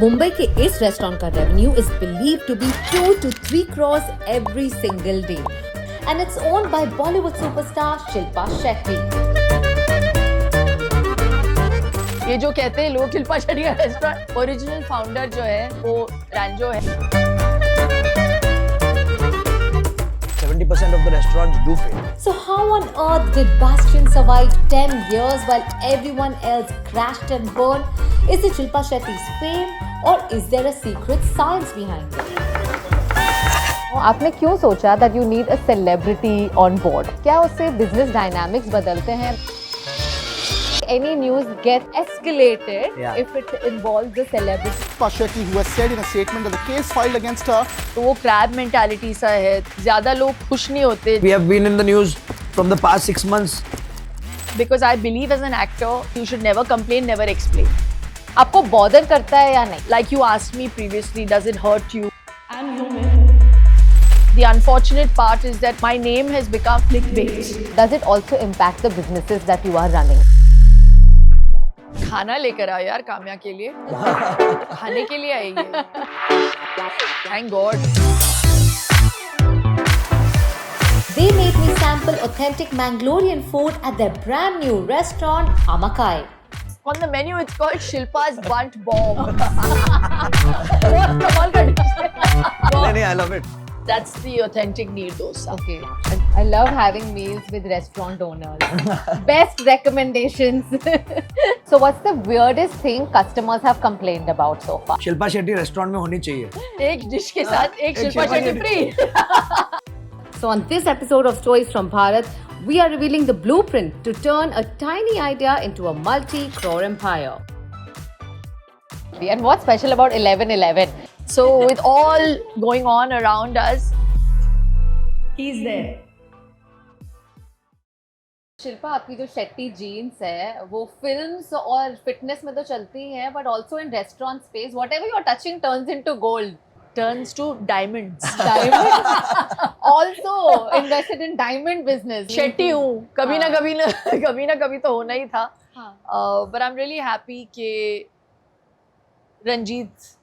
मुंबई के इस रेस्टोरेंट का revenue is believe to be 2 to 3 crores every single day and it's owned by Bollywood superstar Shilpa Shetty. ये जो कहते हैं लोग शिल्पा शेट्टी का रेस्टोरेंट, ओरिजिनल फाउंडर जो है वो रैंजो है। 70% of the restaurants do fail. So how on earth did Bastian survive 10 years while everyone else crashed and burned? Is it Shilpa Shetty's fame or is there a secret science behind it? आपने क्यों सोचा that you need a celebrity on board? क्या उससे business dynamics बदलते हैं? Any news get escalated if it involves the celebrity. Shilpa Shetty, who has said in a statement that the case filed against her. तो वो crab mentality सा है, ज्यादा लोग खुश नहीं होते। We have been in the news from the past 6 months. Because I believe as an actor, you should never complain, never explain. आपको bother करता है या नहीं? Like you asked me previously, does it hurt you? I'm human. The unfortunate part is that my name has become clickbait. Does it also impact the businesses that you are running? खाना लेकर आओ यार काम्या के लिए, खाने के लिए आई है। Thank God. They made me sample authentic Mangalorean food at their brand new restaurant Amakai. On the menu, it's called Shilpa's Bunt Bomb. बहुत कमाल का dish है। नहीं, I love it. That's the authentic neer dosa. Okay, I love having meals with restaurant owners. Best recommendations. So what's the weirdest thing customers have complained about so far? Shilpa Shetty restaurant में होनी चाहिए। एक dish के साथ एक Shilpa Shetty free. So on this episode of Stories from Bharat, we are revealing the blueprint to turn a tiny idea into a multi-crore empire. And what's special about 11/11? So with all going on around us, he's there. Shilpa, आपकी जो Shetty jeans है वो films और fitness में तो चलती है, but also in restaurant space whatever you are touching turns into gold, Turns to diamonds. also invested in diamond business. शेट्टी हूँ, कभी ना कभी तो होना ही था। But I'm really happy कि Ranjit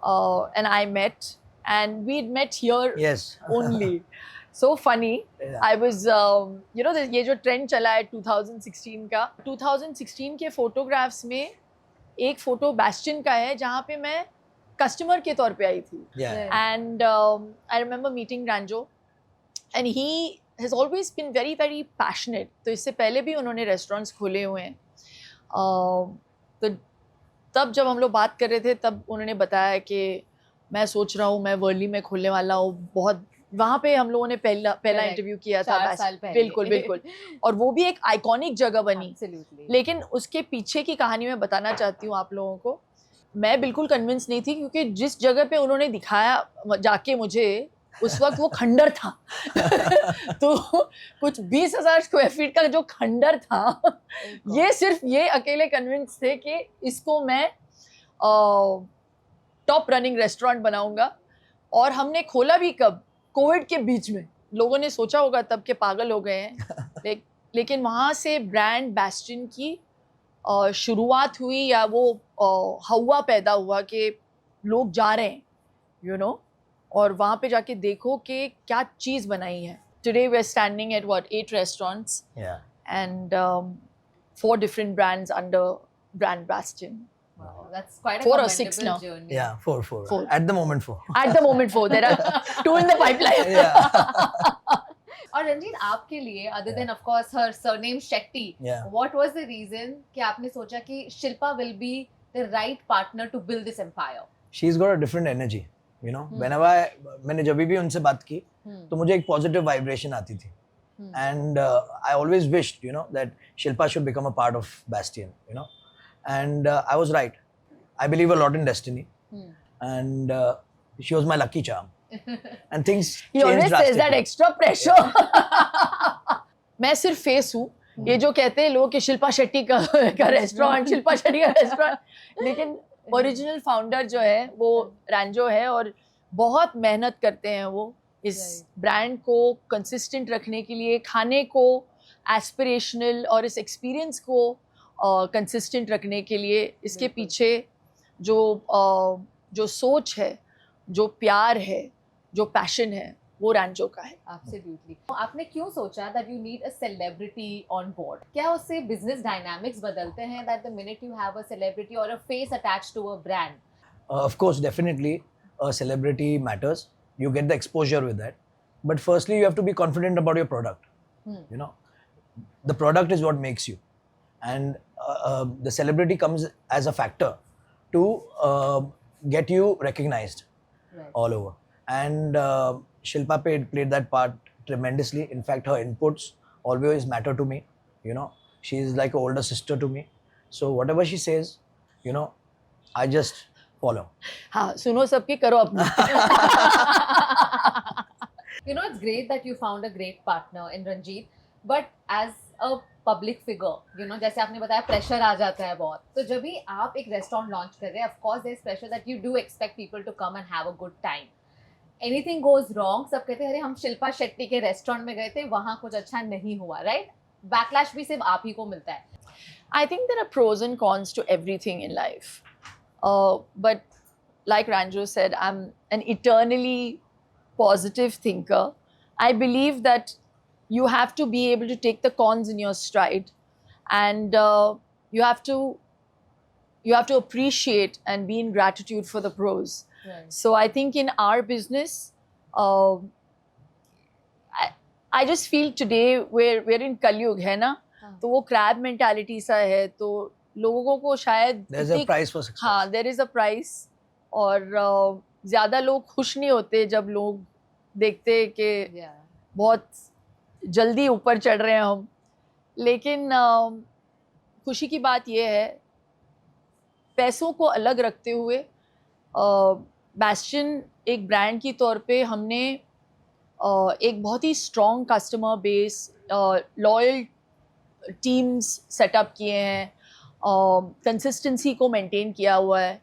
and I met, and we'd met here Yes. only. So funny. Yeah. I was, ये जो trend चला है 2016 का, 2016 के photographs में एक photo Bastian का है जहाँ पे मैं customer के तौर पे आई थी. Yeah. And I remember meeting Ranjo, and he has always been very very passionate. तो इससे पहले भी उन्होंने restaurants खोले हुए हैं. तो तब जब हम लोग बात कर रहे थे तब उन्होंने बताया कि मैं सोच रहा हूँ मैं वर्ली में खोलने वाला हूँ। बहुत वहाँ पे हम लोगों ने पहला इंटरव्यू किया था। 4 साल पहले। बिल्कुल और वो भी एक आइकॉनिक जगह बनी। Absolutely. लेकिन उसके पीछे की कहानी मैं बताना चाहती हूँ आप लोगों को। मैं बिल्कुल कन्विंस नहीं थी क्योंकि जिस जगह पे उन्होंने दिखाया जाके मुझे, उस वक्त वो खंडर था। तो कुछ 20,000 स्क्वायर फीट का जो खंडर था, ये सिर्फ ये अकेले कन्विंस थे कि इसको मैं टॉप रनिंग रेस्टोरेंट बनाऊंगा। और हमने खोला भी कब? कोविड के बीच में। लोगों ने सोचा होगा तब के पागल हो गए हैं। लेकिन वहाँ से ब्रांड बैस्टियन की शुरुआत हुई, या वो हवा पैदा हुआ कि लोग जा रहे हैं, यू नो, और वहाँ पे जाके देखो कि क्या चीज़ बनाई है। Today we're standing at 8 restaurants. Yeah. And 4 different brands under brand Bastian. Wow, that's quite a 4 or 6 commendable now. journey. Yeah, 4. 4. At the moment 4. At the moment 4. There are 2 in the pipeline. Yeah. और रंजीत, आपके लिए other than of course her surname Shetty, Yeah. what was the reason कि आपने सोचा कि Shilpa will be the right partner to build this empire? She's got a different energy, you know. Whenever मैंने जब भी उनसे बात की तो मुझे एक positive vibration आती थी. And I always wished, you know, that Shilpa should become a part of Bastian, you know. And I was right. I believe a lot in destiny. And she was my lucky charm. And things He changed always says that drastically. extra pressure. मैं सिर्फ face हूँ। ये जो कहते हैं लोग कि शिल्पा शेट्टी का रेस्टोरेंट, शिल्पा शेट्टी का रेस्टोरेंट, लेकिन ओरिजिनल फाउंडर जो है वो रैंजो है और बहुत मेहनत करते हैं वो इस ब्रांड को कंसिस्टेंट रखने के लिए, खाने को एस्पिरेशनल और इस एक्सपीरियंस को कंसिस्टेंट रखने के लिए। इसके पीछे जो सोच है, जो प्यार है, जो पैशन है, वो रैंचो का है. Absolutely. आपने क्यों सोचा that you need a celebrity on board? क्या उससे business dynamics बदलते हैं that the minute you have a celebrity or a face attached to a brand? Of course, definitely, a celebrity matters. You get the exposure with that. But firstly, you have to be confident about your product. You know, the product is what makes you, and the celebrity comes as a factor to get you recognized Right. all over. And Shilpa played that part tremendously. In fact, her inputs always matter to me. You know, she is like an older sister to me. So whatever she says, you know, I just follow. हाँ, सुनो सबकी, करो अपनी. You know, it's great that you found a great partner in Ranjit, but as a public figure, you know, जैसे आपने बताया pressure आ जाता है बहुत, तो जब भी आप एक रेस्टोरेंट लॉन्च कर रहे हैं, of course there is pressure that you do expect people to come and have a good time. Anything goes wrong, सब कहते हैं अरे हम शिल्पा शेट्टी के रेस्टोरेंट में गए थे, वहाँ कुछ अच्छा नहीं हुआ, right? Backlash भी सिर्फ आप ही को मिलता है. I think there are pros and cons to everything in life. But like Ranjo said, I'm an eternally positive thinker. I believe that you have to be able to take the cons in your stride, and you have to appreciate and be in gratitude for the pros. Right. So I think in our business, I just feel today we're in Kalyug, है ना? तो वो crab mentality सा है, तो लोगों को शायद There's a price for success. हाँ, there is a price. और ज़्यादा लोग खुश नहीं होते जब लोग देखते कि Yeah. बहुत जल्दी ऊपर चढ़ रहे हैं हम. लेकिन खुशी की बात यह है, पैसों को अलग रखते हुए बैस्टियन एक ब्रांड की तौर पे हमने एक बहुत ही strong customer base, loyal teams setup किए हैं, कंसिस्टेंसी को मेंटेन किया हुआ है,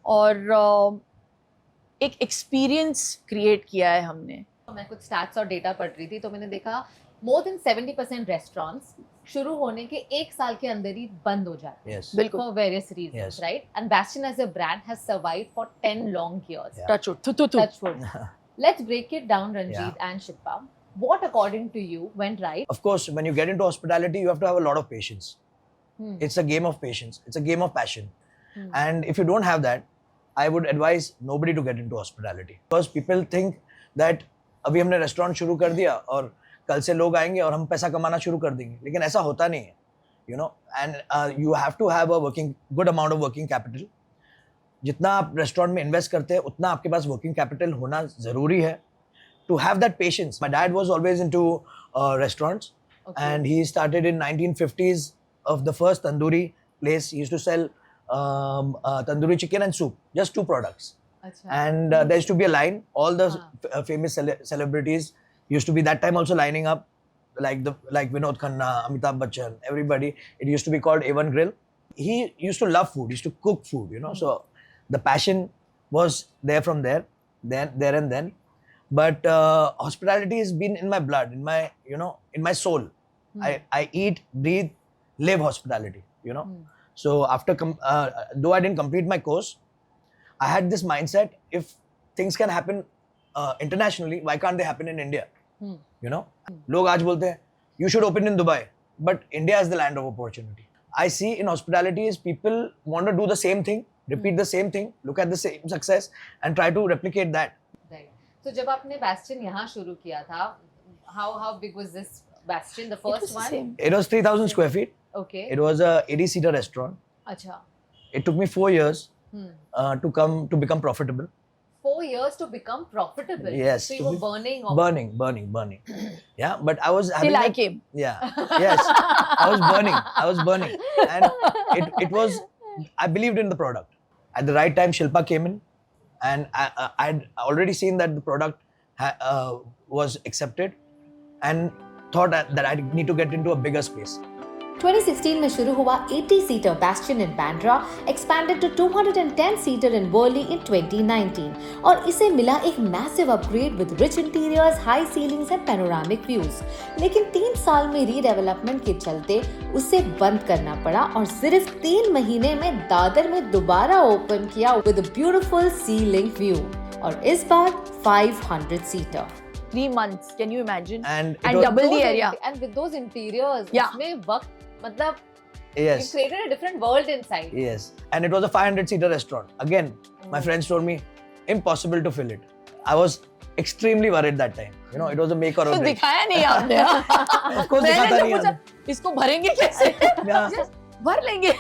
और एक एक्सपीरियंस क्रिएट किया है हमने. मैं कुछ स्टैट्स और डेटा पढ़ रही थी, तो मैंने देखा मोर देन 70% रेस्टोरेंट्स शुरू होने के 1 साल के अंदर ही बंद हो जाते हैं. Yes. बिल्कुल. For various reasons, Yes. right? And Bastion as a brand has survived for 10 long years. Yeah. Touch wood. थू. Touch wood. Let's break it down, Ranjit and Shilpa. What, according to you, went right? Of course, when you get into hospitality, you have to have a lot of patience. Hmm. It's a game of patience. It's a game of passion. And if you don't have that, I would advise nobody to get into hospitality. Because people think that अभी हमने restaurant शुरू कर दिया और कल से लोग आएंगे और हम पैसा कमाना शुरू कर देंगे, लेकिन ऐसा होता नहीं है. You know, and you have to have a good amount of working capital. जितना आप रेस्टोरेंट में इन्वेस्ट करते हैं, उतना आपके पास वर्किंग कैपिटल होना ज़रूरी है. To have that patience. My dad was always into restaurants. Okay. And he started in 1950s of the first tandoori place. He used to sell tandoori chicken and soup, just 2 products. Achha. And there used to be a line. All the famous celebrities used to be that time also lining up, like Vinod Khanna, Amitabh Bachchan, everybody. It used to be called A1 Grill. He used to love food. He used to cook food, you know. So the passion was there from there and then. But hospitality has been in my blood, in my soul. I eat, breathe, live hospitality, you know. So after though I didn't complete my course, I had this mindset: if things can happen internationally, why can't they happen in India? You know, लोग आज बोलते हैं you should open in Dubai, but India is the land of opportunity. I see in hospitality is people want to do the same thing, repeat the same thing, look at the same success, and try to replicate that. Right. So जब आपने Bastion यहाँ शुरू किया था, how big was this Bastion, the first one? Same. It was 3,000 square feet. Okay. It was a 80-seater restaurant. अच्छा. It took me 4 years to become profitable. 4 years to become profitable. Yes. So you were burning. Burning. Yeah, but I was having Till I that- came. Yeah. Yes. I was burning. And it was, I believed in the product. At the right time, Shilpa came in, and I'd already seen that the product was accepted, and thought that I need to get into a bigger space. 2016 में शुरू हुआ 80-seater Bastion in Bandra expanded to 210-seater in Worli in 2019 और इसे मिला एक massive upgrade with rich interiors, high ceilings and panoramic views। लेकिन 3 साल में रीडेवलपमेंट के चलते उसे बंद करना पड़ा और सिर्फ 3 महीने में दादर में दोबारा ओपन किया with a beautiful sea link view और इस बार 500-seater। 3 months, can you imagine? And it And was- double the Those area. And with those interiors, Yeah. उसमें वक्त मतलब you Yes. created a different world inside. Yes. And it was a 500-seater restaurant. Again, my friends told me, impossible to fill it. I was extremely worried that time. You know, it was a make or a तो break. दिखाया नहीं आपने। Of course, मैंने दिखाता तो नहीं पूछा, आपने। इसको भरेंगे कैसे? Yeah. Just भर लेंगे।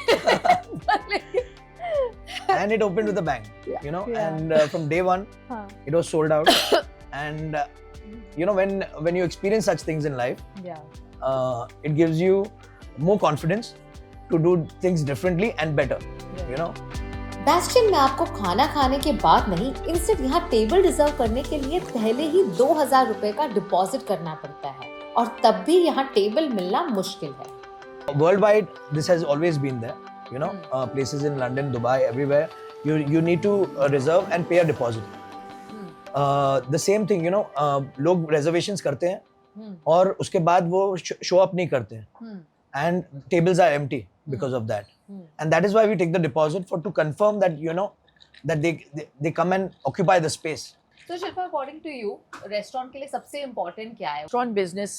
भर लेंगे। And it opened with a bang. You know, Yeah. and from day one, हाँ. it was sold out. And you know, when you experience such things in life, Yeah. it gives you more confidence to do things differently and better. You know. Bastian में आपको खाना खाने के बाद नहीं, instant यहाँ table reserve करने के लिए पहले ही 2,000 रुपए का डिपॉजिट करना पड़ता है और तब भी यहाँ टेबल मिलना मुश्किल है। Worldwide, this has always been there. You know, places in London, Dubai, everywhere, you need to reserve and pay a deposit. The same thing, you know, लोग reservations करते हैं और उसके बाद वो show up नहीं करते हैं, and tables are empty because of that. And that is why we take the deposit to confirm that, you know, that they come and occupy the space. So Shilpa, according to you, restaurant के लिए सबसे important क्या है? Restaurant business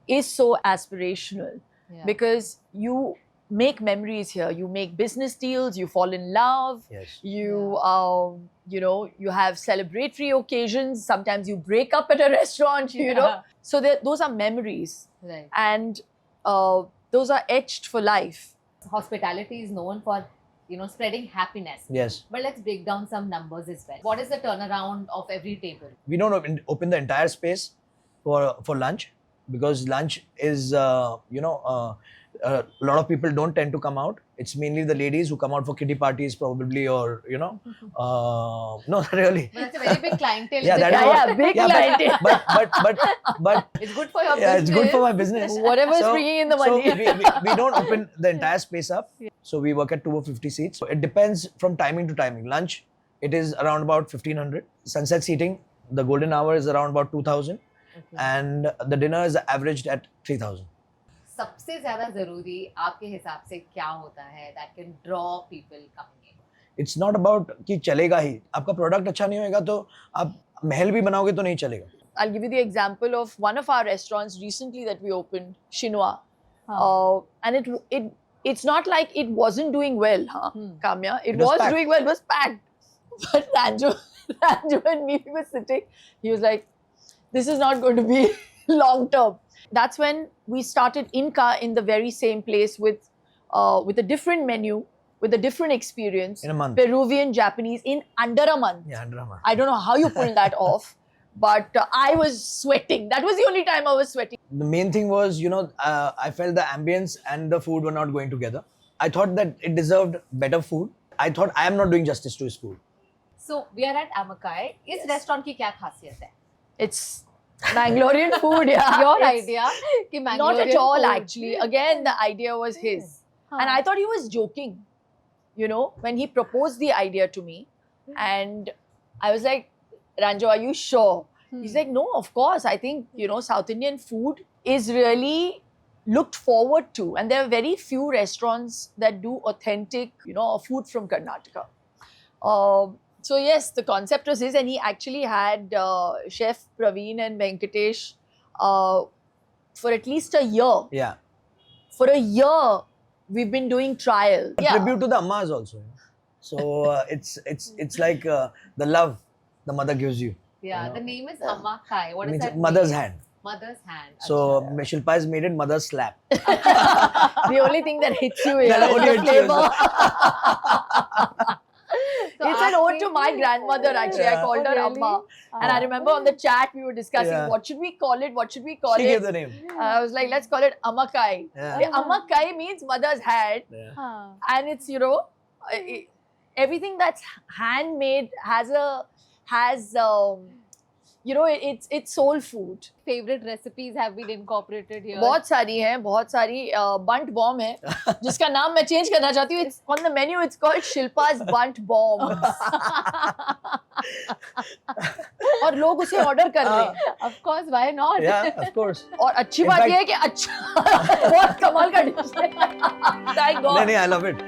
is so aspirational Yeah. because you make memories here. You make business deals. You fall in love. Yes. You know, you have celebratory occasions. Sometimes you break up at a restaurant. You know, so those are memories, Right. and those are etched for life. Hospitality is known for, you know, spreading happiness. Yes. But let's break down some numbers as well. What is the turnaround of every table? We don't open the entire space for lunch, because lunch is you know, a lot of people don't tend to come out. It's mainly the ladies who come out for kiddie parties probably, or you know, no, really. But it's a very big clientele. Yeah, that is Yeah, what- yeah, big yeah, clientele. but It's good for your yeah, business. it's good for my business. Whatever is bringing in the money. So we don't open the entire space up. So we work at 250 seats. So it depends from timing to timing. Lunch, it is around about 1,500. Sunset seating, the golden hour is around about 2,000. And the dinner is averaged at 3,000. सबसे ज्यादा जरूरी आपके हिसाब से क्या होता है that can draw people coming in? It's not about कि चलेगा ही. आपका प्रोडक्ट अच्छा नहीं होएगा तो आप महल भी बनाओगे तो नहीं चलेगा. I'll give you the example of one of our restaurants recently that we opened, Chinois. And it's not like it wasn't doing well, huh, Kamya? It It was was packed. doing well, it was packed. But Ranjo and me were sitting, he was like, this is not going to be long term. That's when we started Inca in the very same place with a different menu, with a different experience. In a month. Peruvian, Japanese, in under a month. Yeah, drama. I don't know how you pulled that off, but I was sweating. That was the only time I was sweating. The main thing was, you know, I felt the ambience and the food were not going together. I thought that it deserved better food. I thought I am not doing justice to his food. So we are at Amakai. इस restaurant की क्या खासियत है? It's Mangalorean food, yeah. Your It's idea कि Not Mangalorean at all, food. actually. Again, the idea was his. And I thought he was joking, you know, when he proposed the idea to me. And I was like, Ranjo, are you sure? He's like, no, of course. I think, you know, South Indian food is really looked forward to. And there are very few restaurants that do authentic, you know, food from Karnataka. So yes, the concept was his, and he actually had Chef Praveen and Venkatesh for at least a year. Yeah. For a year, we've been doing trials. A tribute to the Ammas also. So it's like the love the mother gives you. Yeah, the name is Amakai. What is Means that? mother's mean? hand. Mother's hand. So Shilpa has made it mother's slap. The only thing that hits you is That only the hits you is flavor. So It's an ode to आपके- my grandmother, actually. I Yeah. called her Oh, Amma. really? And I remember on the chat, we were discussing Yeah. what should we call it? What should we call She it? gave the name. I was like, let's call it Amakai. Yeah. The Amakai means mother's hand. Yeah. हाँ. And it's, you know, everything that's handmade has you know, it's soul food. Favorite recipes have been incorporated here. बहुत सारी हैं, बहुत सारी. Bunt bomb है, जिसका नाम मैं चेंज करना चाहती हूँ. It's on the menu. It's called Shilpa's Bunt Bombs. और लोग उसे ऑर्डर कर रहे हैं. Of course, why not? Yeah, of course. और अच्छी In बात fact- ये है कि अच्छा बहुत कमाल का डिश है. Thank God. नहीं, I love it.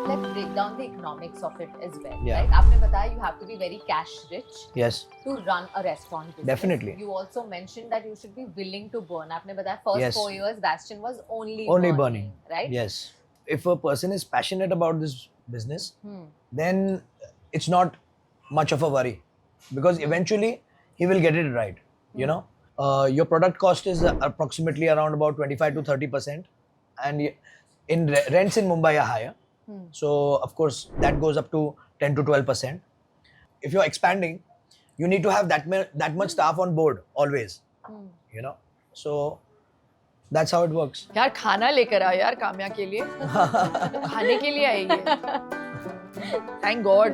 Let's break down the economics of it as well. Yeah. Right? आपने बताया you have to be very cash rich Yes, to run a restaurant business. Definitely. You also mentioned that you should be willing to burn. आपने बताया first Yes. 4 years Bastion was only burning. right? Yes. If a person is passionate about this business, Hmm. then it's not much of a worry, because eventually he will get it right. You know, your product cost is approximately around about 25 to 30%, and in rents in Mumbai are higher. So of course that goes up to 10 to 12%. If you're expanding, you need to have that much staff on board always. You know, so that's how it works. यार खाना लेकर आओ यार काम्या के लिए. खाने के लिए आई है. Thank God.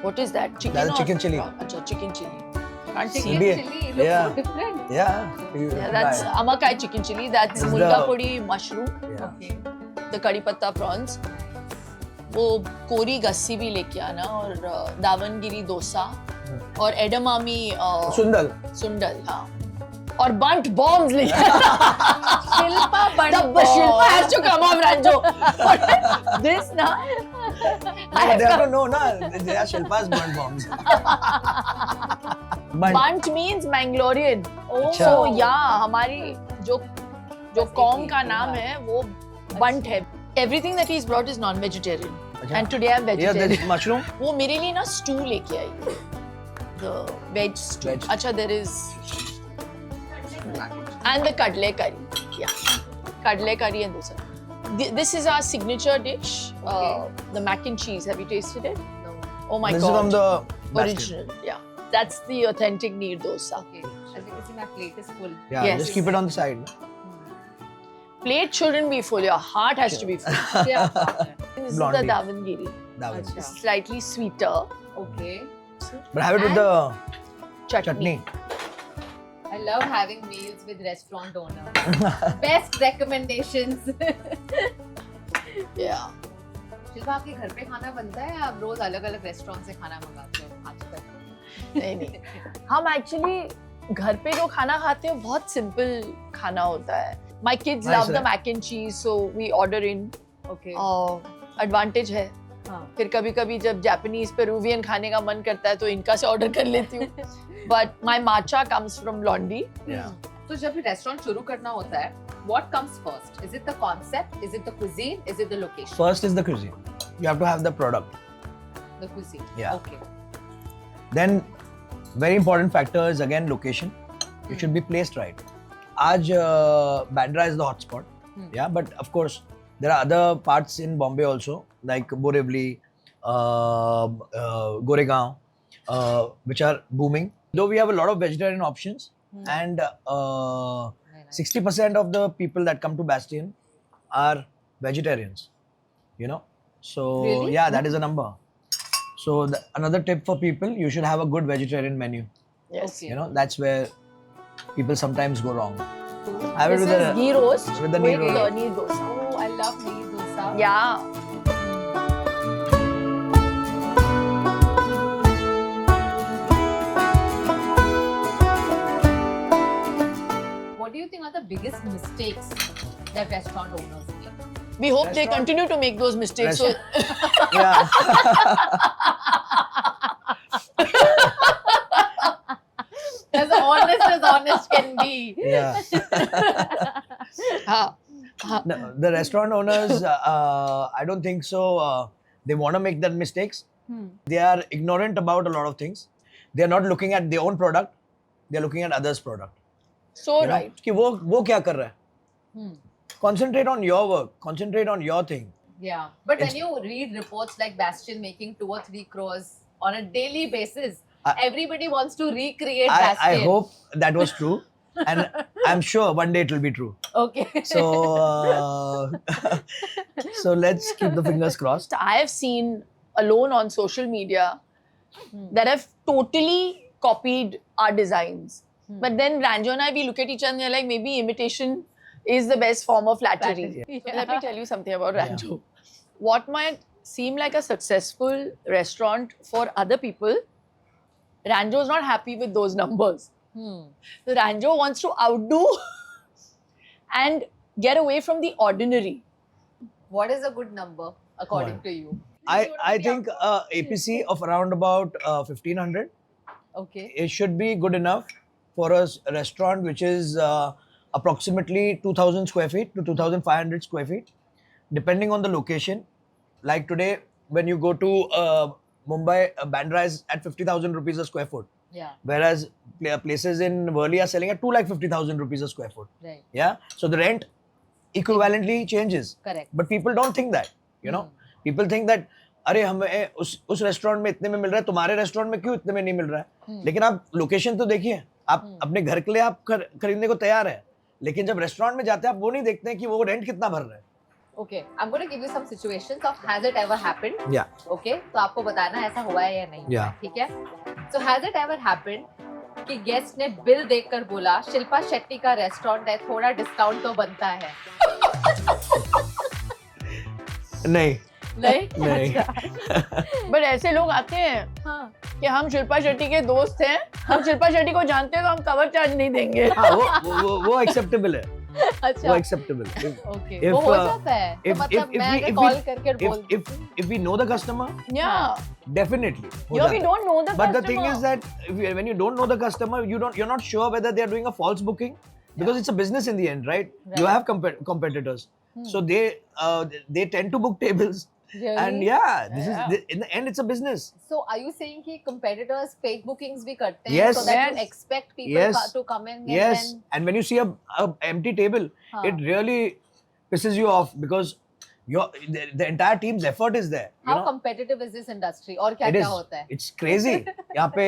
What is that? Chicken That's or- chicken chili. अच्छा, chicken chili. Can't see. Chicken CBA. chili looks Yeah. so different. Yeah. Yeah, that's amakai chicken chili. That's This is mulga the- podi mushroom. Yeah. Okay. The कड़ी पत्ता prawns. वो कोरी गस्सी भी लेके आना और दावनगिरी डोसा और एडमामी Sundal. सुंडल. हाँ. और बंट बॉम्ब्स लेके आना. Shilpa Bunt The Shilpa has to come off, Ranjo. This na. No, they have to know, na. They are Shilpa's burnt bombs. Bunt means Mangalorean. Oh. So yeah, हमारी जो कॉम का नाम है वो बंट है. Everything that he's brought is non-vegetarian. अच्छा. And today I'm Yeah, vegetarian. there's mushroom. वो मेरे लिए ना स्टू लेके आई है. The veg stew. Veg. अच्छा, there is and the kadle curry. Yeah, kadle curry and dosa. This is our signature dish. The mac and cheese. Have you tasted it? No. Oh my This God. is from the Bastion. original. Yeah, that's the authentic neer dosa. Okay. As you can see, my plate is full. Yeah, Yes. just keep it on the side. Plate shouldn't be full. Your heart has to be full. Yeah. Okay. This is Blondie. the Davangiri. That was. Acha. Slightly sweeter Okay. But have it with the chutney. chutney. I love having meals with restaurant owners. Best recommendations. Yeah. Shilpa, आपके घर पे खाना बनता है या आप रोज अलग अलग रेस्टोरेंट से खाना मंगाते हो आजकल? नहीं नहीं. हम एक्चुअली घर पे जो खाना खाते हैं बहुत सिंपल खाना होता है. My kids Nice, love the right? mac and cheese, so we order in. Okay. Advantage है. हाँ. फिर कभी कभी जब जापानीज पेरुवियन खाने का मन करता है तो इनका से ऑर्डर कर लेती हूँ. But my matcha comes from Laundy. Yeah. तो जब भी रेस्टोरेंट शुरू करना होता है, what comes first? Is it the concept? Is it the cuisine? Is it the location? First is the cuisine. You have to have the product. The cuisine. Yeah. Okay. Then, very important factor is again location. You should be placed right. Aj Bandra is the hotspot. Yeah, but of course there are other parts in Bombay also, like Borivali, Goregaon, which are booming. Though we have a lot of vegetarian options, and 60% of the people that come to Bastion are vegetarians. You know, so Really? yeah, that is a number. So another tip for people: you should have a good vegetarian menu. Yes. Okay. You know, that's where people sometimes go wrong. Have it This with is the ghee roast with the neer with roast. neer dosa. Oh, I love neer dosa. Yeah. What do you think are the biggest mistakes that restaurant owners make? We hope they Restaurant- continue to make those mistakes. So Yeah. As honest can be. Yeah. हाँ. No, the restaurant owners, I don't think so. They want to make that mistakes. They are ignorant about a lot of things. They are not looking at their own product. They are looking at others' product. So You know? right. कि वो क्या कर रहा है? Concentrate on your work. Concentrate on your thing. Yeah. But when It's- you read reports like Bastion making 2 or 3 crores on a daily basis, I- everybody wants to recreate I Bastion. hope that was true. and I'm sure one day it will be true. Okay. So, so let's keep the fingers crossed. I have seen alone on social media that have totally copied our designs. But then Ranjo and I, we look at each other and we're like, maybe imitation is the best form of flattery. Let me tell you something about Ranjo. What might seem like a successful restaurant for other people, Ranjo is not happy with those numbers. So Ranjo wants to outdo and get away from the ordinary. What is a good number according to you? I think APC of around about 1500. Okay. It should be good enough for a restaurant which is approximately 2000 square feet to 2500 square feet, depending on the location. Like today, when you go to Mumbai, Bandra is at 50,000 rupees a square foot. Yeah. Whereas places in Worli are selling at 2,50,000 rupees a square foot. Right. Yeah. So the rent equivalently changes. Correct. But people don't think that, you know. People think that अरे हमें उस restaurant में इतने में मिल रहा है, तुम्हारे restaurant में क्यों इतने में नहीं मिल रहा है? लेकिन आप लोकेशन तो देखिए, आप अपने घर के लिए आप खरीदने को तैयार है, लेकिन जब रेस्टोरेंट में जाते हैं आप वो नहीं देखते हैं कि वो रेंट कितना भर रहा है. Okay, I'm going to give you some situations of has it ever happened? Yeah. Okay, तो आपको बताना ऐसा हुआ है या नहीं. Yeah. ठीक है? So has it ever happened कि गेस्ट ने बिल देखकर बोला शिल्पा शेट्टी का रेस्टोरेंट है, थोड़ा डिस्काउंट तो बनता है? नहीं. नहीं. बट ऐसे लोग आते हैं हाँ. कि हम शिल्पा शेट्टी के दोस्त हैं, हम शिल्पा शेट्टी को जानते हैं तो हम कवर चार्ज नहीं देंगे. हाँ, वो एक्सेप्टेबल है. अच्छा. वो एक्सेप्टेबल है. Okay. वो हो जाता है. तो मतलब मैं अगर कॉल करके बोल if we know the customer, Yeah. definitely. Here we don't know the But customer. the thing is that when you don't know the customer, you're not sure whether they are doing a false booking, because it's a business in the end, right? You have competitors, so they tend to book tables. Really? And yeah, in the end it's a business. So are you saying कि competitors fake bookings भी करते हैं? Yes. So that you Yes. expect people Yes. to come in and Yes, then and when you see a empty table, it really pisses you off, because the entire team's effort is there. You how know? competitive is this industry? और क्या It क्या is. होता है? It's crazy. यहाँ पे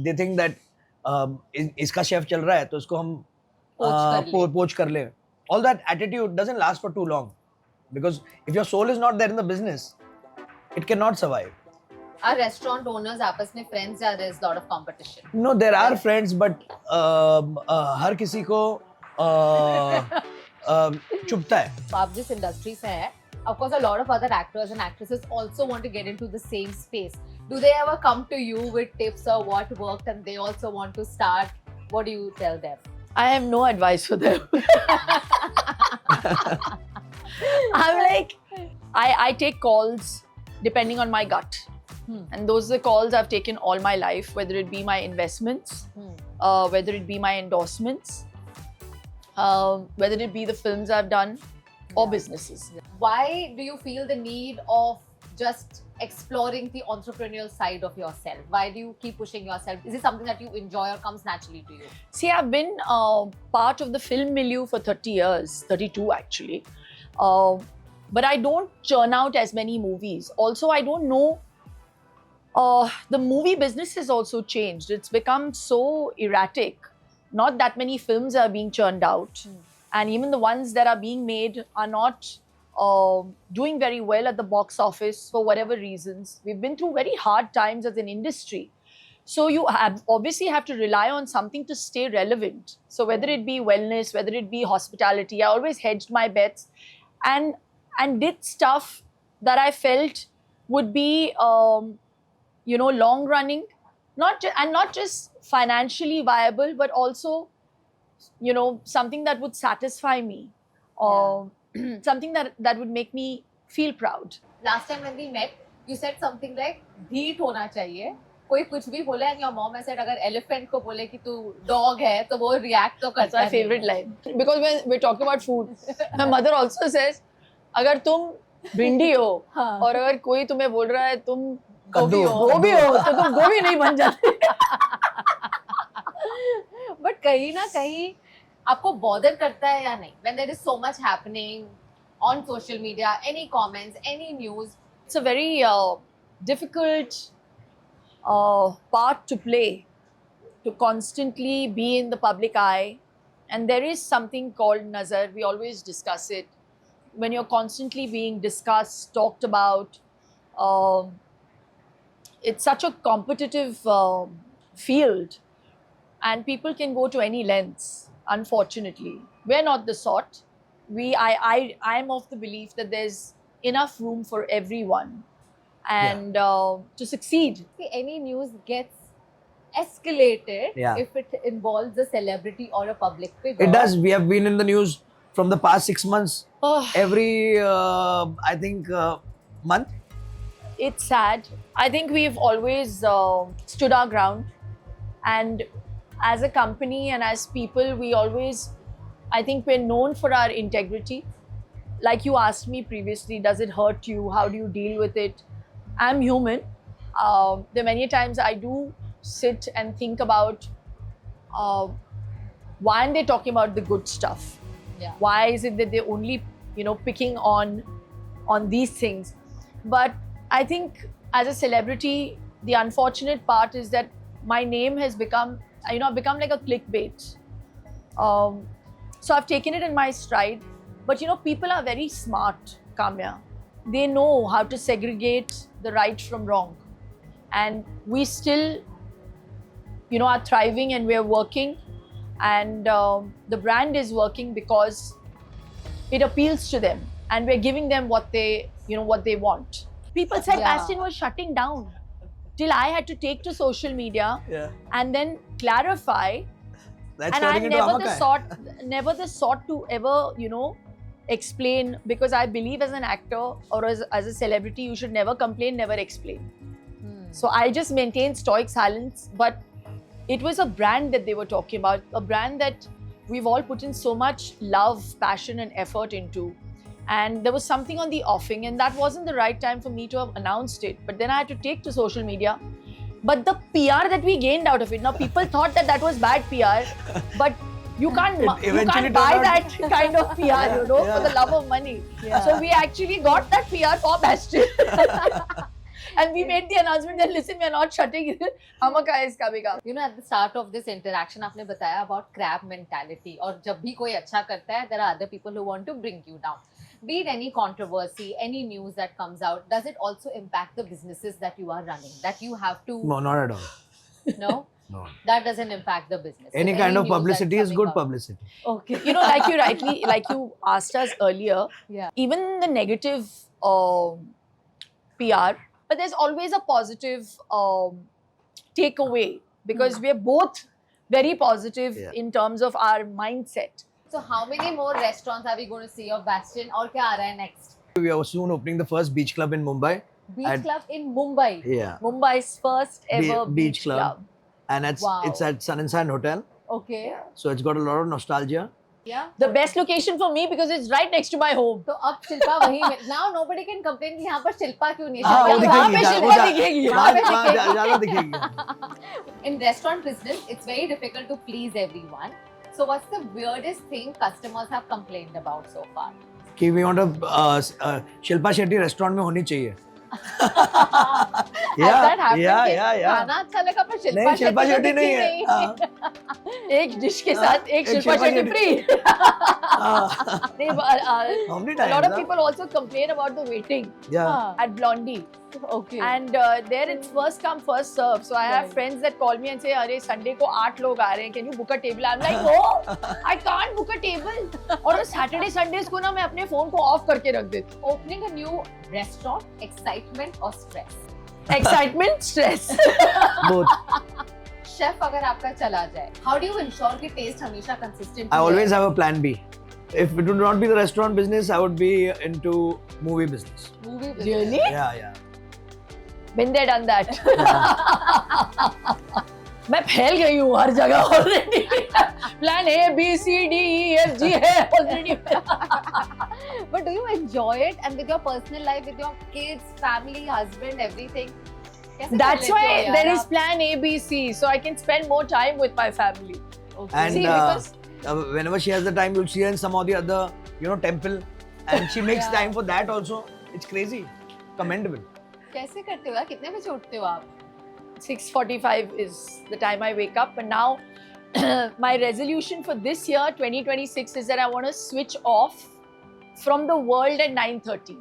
they think that इसका chef चल रहा है तो इसको हम पोच कर ले. All that attitude doesn't last for too long, because if your soul is not there in the business, it cannot survive. Are restaurant owners आपस में friends या there is lot of competition? No, there are friends, but हर किसी को चुभता है. तो आप जिस industry से हैं, of course a lot of other actors and actresses also want to get into the same space. Do they ever come to you with tips or what worked and they also want to start? What do you tell them? I have no advice for them. I'm like, I take calls depending on my gut. And those are the calls I've taken all my life, whether it be my investments, whether it be my endorsements, whether it be the films I've done or businesses. Why do you feel the need of just exploring the entrepreneurial side of yourself? Why do you keep pushing yourself? Is it something that you enjoy or comes naturally to you? See, I've been part of the film milieu for 30 years, 32 actually. But I don't churn out as many movies. Also, I don't know. The movie business has also changed. It's become so erratic. Not that many films are being churned out. And even the ones that are being made are not doing very well at the box office for whatever reasons. We've been through very hard times as an industry. So you obviously have to rely on something to stay relevant. So whether it be wellness, whether it be hospitality, I always hedged my bets and did stuff that I felt would be, long running, not just financially viable, but also, something that would satisfy me, or something that would make me feel proud. Last time when we met, you said something like, "Dheet hona chahiye." कोई कुछ भी बोले and your mom has said अगर elephant को बोले कि तू dog है तो वो react तो करता है. That's my favorite line. Because when we're talking about food, my mother also says, अगर तुम भिंडी हो और अगर कोई तुम्हें बोल रहा है तुम गोभी हो तो तुम गोभी नहीं बन जाते. But कहीं ना कहीं आपको bother करता है या नहीं? When there is so much happening on social media, any comments, any news. It's a very difficult part to play to constantly be in the public eye. And there is something called nazar. We always discuss it. When you're constantly being discussed, talked about, it's such a competitive field, and people can go to any lengths. Unfortunately, we're not the sort. I'm of the belief that there's enough room for everyone, and to succeed. See, any news gets escalated Yeah. if it involves a celebrity or a public figure. It does. We have been in the news from the past 6 months. Oh, Every, I think, month. it's sad. I think we've always stood our ground, and as a company and as people, we always, I think we're known for our integrity. Like you asked me previously, does it hurt you? How do you deal with it? I'm human. There are many times I do sit and think about why aren't they talking about the good stuff? Yeah. Why is it that they're only, picking on these things? But I think as a celebrity, the unfortunate part is that my name has become, I've become like a clickbait. So I've taken it in my stride. But people are very smart, Kamya. They know how to segregate the right from wrong. And we still, are thriving, and we're working. And the brand is working because it appeals to them. And we're giving them what they want. People said Yeah. Bastion was shutting down. Till I had to take to social media Yeah. and then clarify. That's And turning I'm into never the sort to ever, explain, because I believe as an actor or as a celebrity, you should never complain, never explain. So I just maintained stoic silence. But it was a brand that they were talking about, a brand that we've all put in so much love, passion, and effort into. And there was something on the offing, and that wasn't the right time for me to have announced it. But then I had to take to social media. But the PR that we gained out of it, now people thought that was bad PR, but you can't eventually buy turned that out- kind of PR, Yeah. for the love of money. So we actually got that PR for Bastion. And we made the announcement that, listen, we're not shutting Hamaka is coming up. At the start of this interaction, आपने बताया about crab mentality. और जब भी कोई अच्छा करता है, there are other people who want to bring you down. Be it any controversy, any news that comes out, does it also impact the businesses that you are running? That you have to No, not at all. no, No. that doesn't impact the business. Any So kind of news that's publicity is coming good out- publicity. Okay. Like you asked us earlier, Yeah. even the negative PR, but there's always a positive takeaway, because we're both very positive Yeah. in terms of our mindset. So how many more restaurants are we going to see of Bastion? और क्या आ रहा है next? We are soon opening the first beach club in Mumbai. Beach At- Club in Mumbai. Yeah. Mumbai's first ever Beach Club. And it's Wow. at Sun and Sand Hotel. Okay. So it's got a lot of nostalgia. Yeah. The best location for me because it's right next to my home. तो अब शिल्पा वही में now nobody can complain कि यहाँ पर शिल्पा क्यों नहीं है? हाँ, वो यहाँ दिखेगी, पे वो शिल्पा जा- दिखेगी। वहाँ- पे वहाँ दिखेगी। ज़्यादा दिखेगी। In restaurant business, it's very difficult to please everyone. So what's the weirdest thing customers have complained about so far? कि we want a Shilpa Shetty restaurant में होनी चाहिए. Has that happened? yeah, कि yeah. खाना अच्छा लगा पर शिल्पा नहीं, शिल्पा तो शेट्टी दिखी नहीं है. हाँ. एक डिश के साथ एक एक शिल्पा शिल्पा शेट्टी शेट्टी. फ्री. हाँ. A How many lot times? of people also complain about the waiting Yeah. हाँ. at Blondie. Okay. And there it's first come first serve. So I have Right. friends that call me and say, "अरे Sunday को 8 लोग आ रहे हैं. Can you book a table?" I'm like, "No, I can't book a table." और Saturday Sundays को ना मैं अपने phone को off करके रख देती हूँ. Opening a new restaurant, excitement or stress? Excitement, stress. Both. Chef अगर आपका चला जाए, how do you ensure कि taste हमेशा consistent I ही always रहे? have a plan B. If it would not be the restaurant business, I would be into movie business. Movie business. Really? Yeah, yeah. Been there, done that. मैं फैल गई हूँ हर जगह already. Plan A, B, C, D, E, F, G है already. But do you enjoy it? And with your personal life, with your kids, family, husband, everything? कैसे कर That's लेते हो why यार there is आप? plan A, B, C, so I can spend more time with my family. Okay. And See, because whenever she has the time, you'll see her in some or the other, temple, and she makes Yeah. time for that also. It's crazy, commendable. कैसे करते हो यार? कितने बजे उठते हो आप? 6:45 is the time I wake up. But now, my resolution for this year, 2026, is that I want to switch off from the world at 9:30.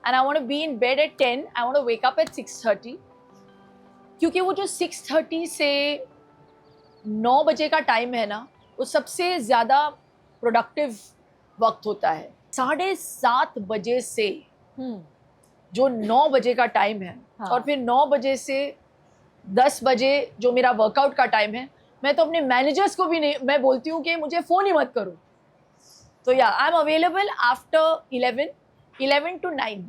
And I want to be in bed at 10. I want to wake up at 6:30. क्योंकि वो जो 6:30 से 9 बजे का time है ना, वो सबसे ज़्यादा प्रोडक्टिव वक्त होता है. 7:30 बजे से जो 9 बजे का टाइम है, हाँ. और फिर 9 बजे से 10 बजे जो मेरा वर्कआउट का टाइम है, मैं तो अपने मैनेजर्स को भी नहीं, मैं बोलती हूँ कि मुझे फ़ोन ही मत करो. तो या I am available after 11 to 9.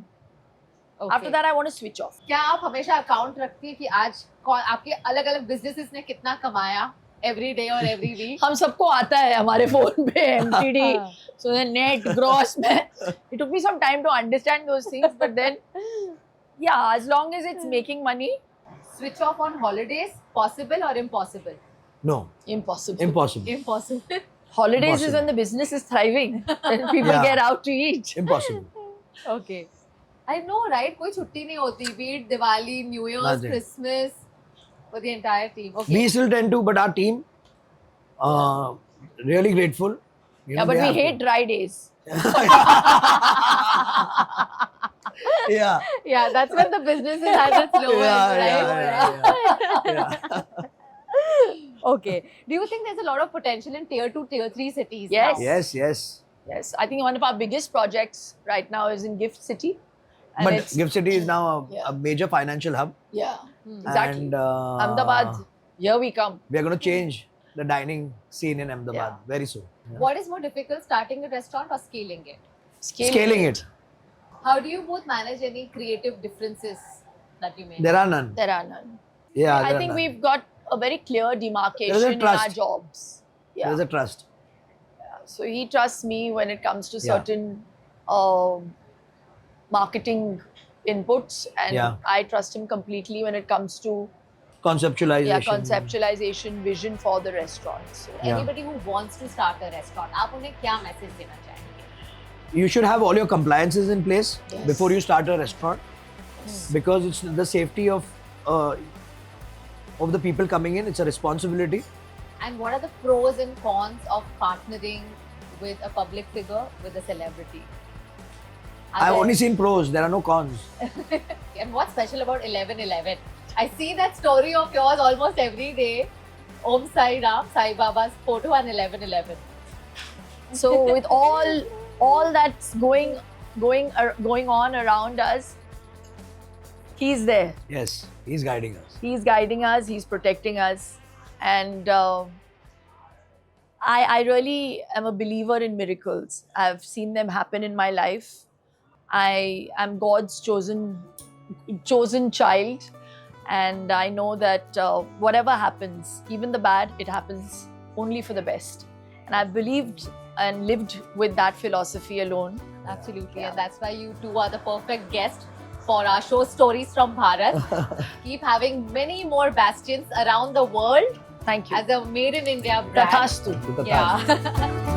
After that I want to switch off. क्या आप हमेशा अकाउंट रखती है कि आज कौन आपके अलग अलग बिजनेसेस ने कितना कमाया एवरी डे और एवरी वीक? हम सबको आता है हमारे फोन पे MTD, so the net gross में. It took me some time to understand those things, but then yeah, as long as it's making money. Switch off on holidays, possible or impossible? No, Impossible. impossible. Impossible. Holidays is Impossible. when the business is thriving and people Yeah. get out to eat. Impossible. Okay. I know, right? कोई छुट्टी नहीं होती. Be it Diwali, New Year's, Nothing. Christmas, for the entire team. Okay. We still tend to, but our team, really grateful. You Yeah, know, but they we have hate dry days. Yeah. Yeah, that's when the business is at its lowest, Yeah, right? yeah. Okay. Do you think there's a lot of potential in tier 2, tier 3 cities? Yes. now? Yes, yes. Yes, I think one of our biggest projects right now is in Gift City. And But it's, Gift City is now Yeah. a major financial hub. yeah, exactly. And Ahmedabad, here we come. we are going to change the dining scene in Ahmedabad Yeah. very soon. Yeah. What is more difficult, starting a restaurant or scaling it? Scaling it. How do you both manage any creative differences that you make? There are none. There are none. Yeah, I there are think none. we've got a very clear demarcation There's a in our trust. jobs. Yeah. There's a trust. So he trusts me when it comes to Yeah. certain marketing inputs, and Yeah. I trust him completely when it comes to Conceptualization. conceptualization, vision for the restaurant. So Yeah. Anybody who wants to start a restaurant, आप उन्हें क्या message देना चाहेंगे? You should have all your compliances in place Yes. before you start a restaurant, because it's the safety of the people coming in. It's a responsibility. And what are the pros and cons of partnering with a public figure, with a celebrity? I've only seen pros. There are no cons. And what's special about 11/11? I see that story of yours almost every day. Om Sai Ram, Sai Baba's photo on 11/11. So with all that's going on around us, he's there. Yes, he's guiding us. He's guiding us, he's protecting us, and I really am a believer in miracles. I've seen them happen in my life. I am God's chosen child, and I know that whatever happens, even the bad, it happens only for the best. And I've believed and lived with that philosophy alone. Absolutely. Yeah. And that's why you two are the perfect guest for our show Stories from Bharat. Keep having many more bastions around the world Thank you. as a made in India brand. Tathastu. With the Yeah.